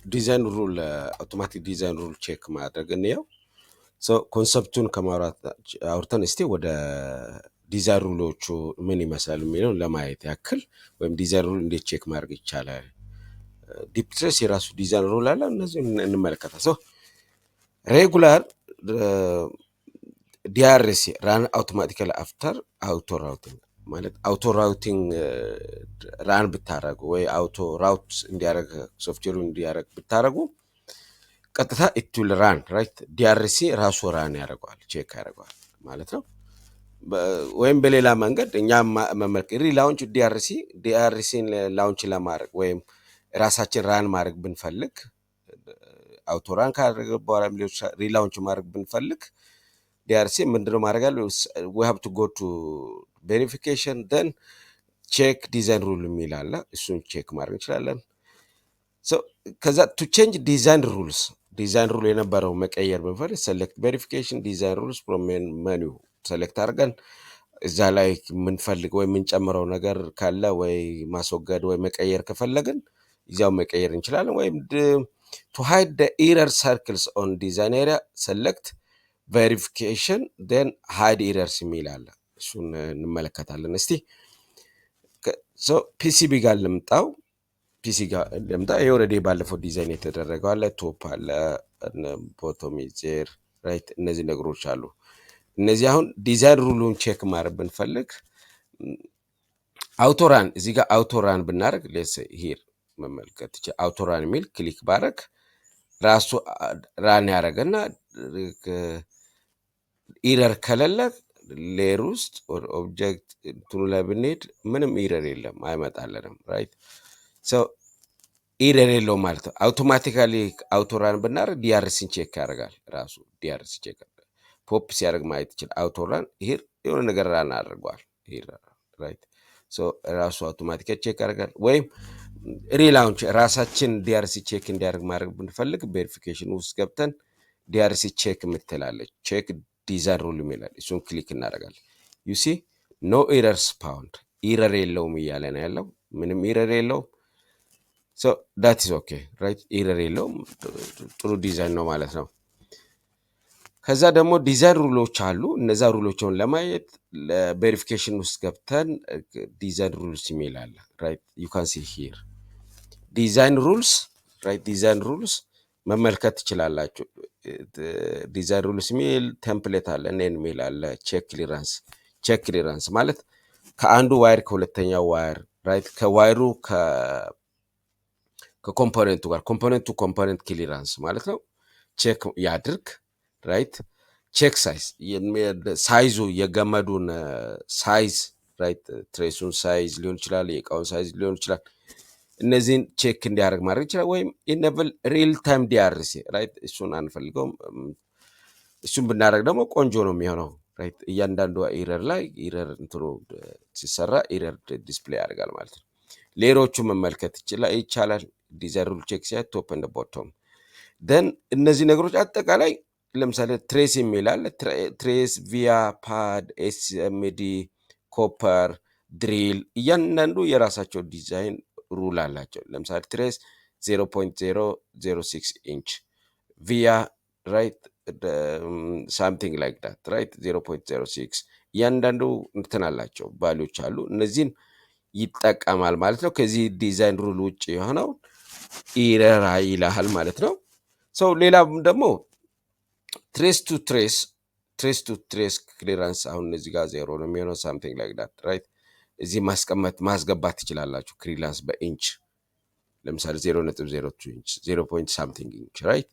ዲዛይን ሩል አውቶማቲክ ዲዛይን ሩል ቼክ ማድረግ እንየው። ኮንሰፕቱን ከማውራት አውርተን እስቲ ወደ ዲዛይን ሩሎቹ ምን ይመስላል የሚለውን ለማየት ያክል ወይም ዲዛይን ሩል እንዴት ቼክ ማድረግ ይቻላል። ዲፕትሬስ የራሱ ዲዛይን ሩል አለ። እነዚህ እንመለከታል። ሬጉላር ዲአርሲ ራን አውቶማቲካሊ አፍተር አውቶ ራውቲንግ ማለት አውቶ ራውቲንግ ራን ብታረጉ ወይ አውቶ ራውት እንዲያደረግ ሶፍትዌሩ እንዲያደረግ ብታረጉ ቀጥታ ኢቱል ራን ራይት ዲአርሲ ራሱ ራን ያደርገዋል ቼክ ያደርገዋል ማለት ነው። ወይም በሌላ መንገድ እኛ መመልከት ሪላውንች ዲአርሲን ላውንች ለማድረግ ወይም ራሳችን ራን ማድረግ ብንፈልግ አውቶ ራን ካደረገ በኋላ ሪላውንች ማድረግ ብንፈልግ ዲአርሲ ምንድነው ማድረግ ያለው? we have to go to verification then check design rule የሚል አለ። እሱን ቼክ ማድረግ እንችላለን። ከዛ to change design rules ዲዛይን ሩል የነበረው መቀየር ብንፈልግ select verification design rules from menu select አድርገን እዛ ላይ የምንፈልግ ወይ የምንጨምረው ነገር ካለ ወይ ማስወገድ ወይ መቀየር ከፈለግን እዚያው መቀየር እንችላለን። ወይም to hide the error circles on design area select verification then hide errors የሚል አለ። እሱን እንመለከታለን። እስቲ ፒሲቢ ጋር ልምጣው። ፒሲ ጋር ልምጣ። ይሄ ኦልሬዲ ባለፈው ዲዛይን የተደረገው አለ። ቶፕ አለ፣ ቦቶም ዜር ራይት። እነዚህ ነገሮች አሉ። እነዚህ አሁን ዲዛይን ሩሉን ቼክ ማድረግ ብንፈልግ አውቶራን እዚህ ጋር አውቶራን ብናደርግ ሌስ ሂር መመልከት ይችላል። አውቶራን የሚል ክሊክ ባረግ ራሱ ራን ያደረገና ኢረር ከሌለ ሌየር ውስጥ ኦብጀክት እንትኑ ላይ ብንሄድ ምንም ኢረር የለም፣ አይመጣልንም። ራይት ኢረር የለውም ማለት ነው። አውቶማቲካሊ አውቶራን ብናደርግ ዲአርሲን ቼክ ያደርጋል ራሱ። ዲአርሲ ቼክ ፖፕ ሲያደርግ ማየት ይችላል። አውቶራን ይሄ የሆነ ነገር ራን አድርጓል። ራይት ራሱ አውቶማቲካ ቼክ ያደርጋል። ወይም ሪላውንች ራሳችን ዲአርሲ ቼክ እንዲያደርግ ማድረግ ብንፈልግ ቬሪፊኬሽን ውስጥ ገብተን ዲአርሲ ቼክ የምትላለች ቼክ ዲዛይን ሩል የሚላል እሱን ክሊክ እናደርጋለን። ዩሲ ኖ ኢረርስ ፓውንድ ኢረር የለውም እያለ ነው ያለው። ምንም ኢረር የለውም። ዳት ኢዝ ኦኬ ራይት። ኢረር የለውም፣ ጥሩ ዲዛይን ነው ማለት ነው። ከዛ ደግሞ ዲዛይን ሩሎች አሉ። እነዛ ሩሎችን ለማየት ለቬሪፊኬሽን ውስጥ ገብተን ዲዛይን ሩልስ የሚል አለ። ራይት ዩ ካን ሲ ሂር ዲዛይን ሩልስ ራይት። ዲዛይን ሩልስ መመልከት ትችላላችሁ። ዲዛይን ሩልስ የሚል ቴምፕሌት አለ፣ እኔን የሚል አለ። ቼክ ክሊራንስ ማለት ከአንዱ ዋይር ከሁለተኛው ዋይር ራይት፣ ከዋይሩ ከኮምፖኔንቱ ጋር ኮምፖኔንት ክሊራንስ ማለት ነው። ቼክ ያድርግ ራይት። ቼክ ሳይዙ የገመዱን ሳይዝ ራይት፣ ትሬሱን ሳይዝ ሊሆን ይችላል፣ የእቃውን ሳይዝ ሊሆን ይችላል። እነዚህን ቼክ እንዲያደርግ ማድረግ ይችላል። ወይም ኢነብል ሪል ታይም ዲአርሲ ራይት። እሱን አንፈልገውም። እሱን ብናደርግ ደግሞ ቆንጆ ነው የሚሆነው ራይት። እያንዳንዱ ኢረር ላይ ኢረር እንትኑ ሲሰራ ኢረር ዲስፕሌይ ያደርጋል ማለት ነው። ሌሎቹ መመልከት ይቻላል። ዲዛይን ሩል ቼክ ሲያ ቶፕ እንደ ቦቶም ደን እነዚህ ነገሮች አጠቃላይ ለምሳሌ ትሬስ የሚላል ትሬስ ቪያ ፓድ ኤስኤምዲ ኮፐር ድሪል እያንዳንዱ የራሳቸው ዲዛይን ሩል አላቸው። ለምሳሌ ትሬስ 0.006 ኢንች ቪያ ራይት ሳምቲንግ ላይክ ዳት ራይት 0.06 እያንዳንዱ እንትን አላቸው ቫሊዎች አሉ። እነዚህን ይጠቀማል ማለት ነው። ከዚህ ዲዛይን ሩል ውጭ የሆነው ኢረር ይልሃል ማለት ነው። ሌላም ደግሞ ትሬስ ቱ ትሬስ ክሊራንስ አሁን እዚህ ጋር ዜሮ ነው የሚሆነው ሳምቲንግ ላይክ ዳት ራይት። እዚህ ማስገባት ትችላላችሁ ክሊራንስ በኢንች ለምሳሌ 0.02 ኢንች 0. ሳምቲንግ ኢንች ራይት።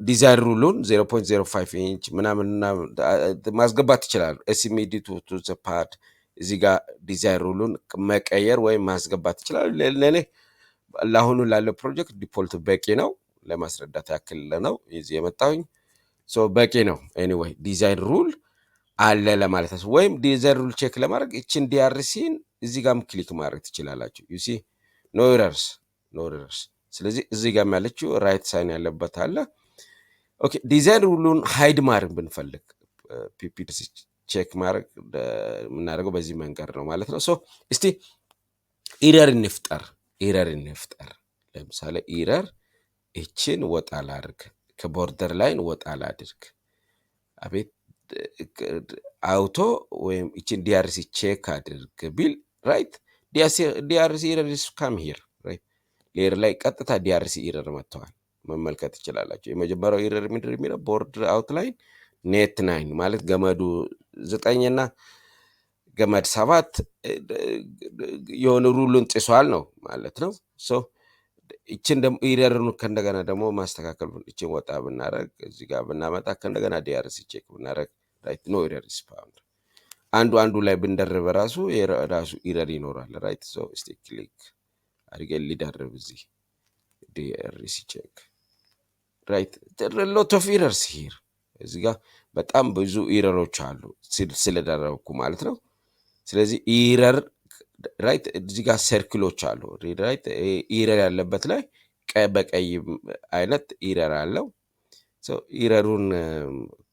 ዲዛይን ሩሉን 0.05 ኢንች ምናምንና ማስገባት ትችላሉ። ኤስኤምዲ ቱ ፓድ እዚህ ጋር ዲዛይን ሩሉን መቀየር ወይም ማስገባት ይችላሉ። ለኔ ለአሁኑ ላለው ፕሮጀክት ዲፎልት በቂ ነው። ለማስረዳት ያክል ነው እዚህ የመጣሁኝ። በቂ ነው። ኤኒዌይ ዲዛይን ሩል አለ ለማለት ነው። ወይም ዲዛይን ሩል ቼክ ለማድረግ እችን ዲአርሲን እዚህ ጋርም ክሊክ ማድረግ ትችላላችሁ። ዩሲ ኖ ኤረርስ። ስለዚህ እዚህ ጋር ያለችው ራይት ሳይን ያለበት አለ። ኦኬ ዲዛይን ሩሉን ሃይድ ማድረግ ብንፈልግ ፒፒ ቼክ ማድረግ የምናደርገው በዚህ መንገድ ነው ማለት ነው። እስቲ ኢረር እንፍጠር። ለምሳሌ ኢረር ይችን ወጣ ላድርግ፣ ከቦርደር ላይን ወጣ ላድርግ። አቤት አውቶ ወይም ይችን ዲአርሲ ቼክ አድርግ ቢል ራይት ዲአርሲ ኢረር ኢዝ ካም ሂር ራይት ሌየር ላይ ቀጥታ ዲአርሲ ኢረር መጥተዋል መመልከት ትችላላቸው። የመጀመሪያው ኢረር ምንድን የሚለው ቦርደር አውትላይን ኔት 9 ማለት ገመዱ 9ና ገመድ 7 የሆነ ሩሉን ጥሷል ነው ማለት ነው። ይችን ደግሞ ኢረርን ከእንደገና ደግሞ ማስተካከል ይችን ወጣ ብናረግ እዚህ ጋር ብናመጣ ከእንደገና ዲአርሲ ቼክ ብናረግ ራይት ኖ ኢረር ኢዝ ፋውንድ። አንዱ ላይ ብንደርብ ራሱ ኢረር ይኖራል ራይት። እስቲ ክሊክ አድርገን ሊደርብ እዚህ ዲአርሲ ቼክ ራይት ሎት ኦፍ ኢረርስ ሂር። እዚህ ጋር በጣም ብዙ ኢረሮች አሉ ስለደረብኩ ማለት ነው። ስለዚህ ኢረር ራይት እዚህ ጋር ሰርክሎች አሉ ራይት ኢረር ያለበት ላይ በቀይ አይነት ኢረር አለው። ኢረሩን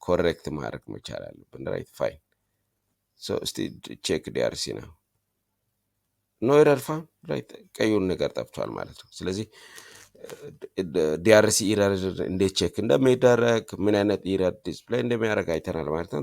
ኮሬክት ማድረግ መቻል አለብን ራይት ፋይን። እስቲ ቼክ ዲአርሲ ነው ኖ ኢረር ፋውንድ ራይት ቀዩን ነገር ጠፍቷል ማለት ነው። ስለዚህ ዲአርሲ ኢረር እንዴት ቼክ እንደሚደረግ ምን አይነት ኢረር ዲስፕሌይ እንደሚያደርግ አይተናል ማለት ነው።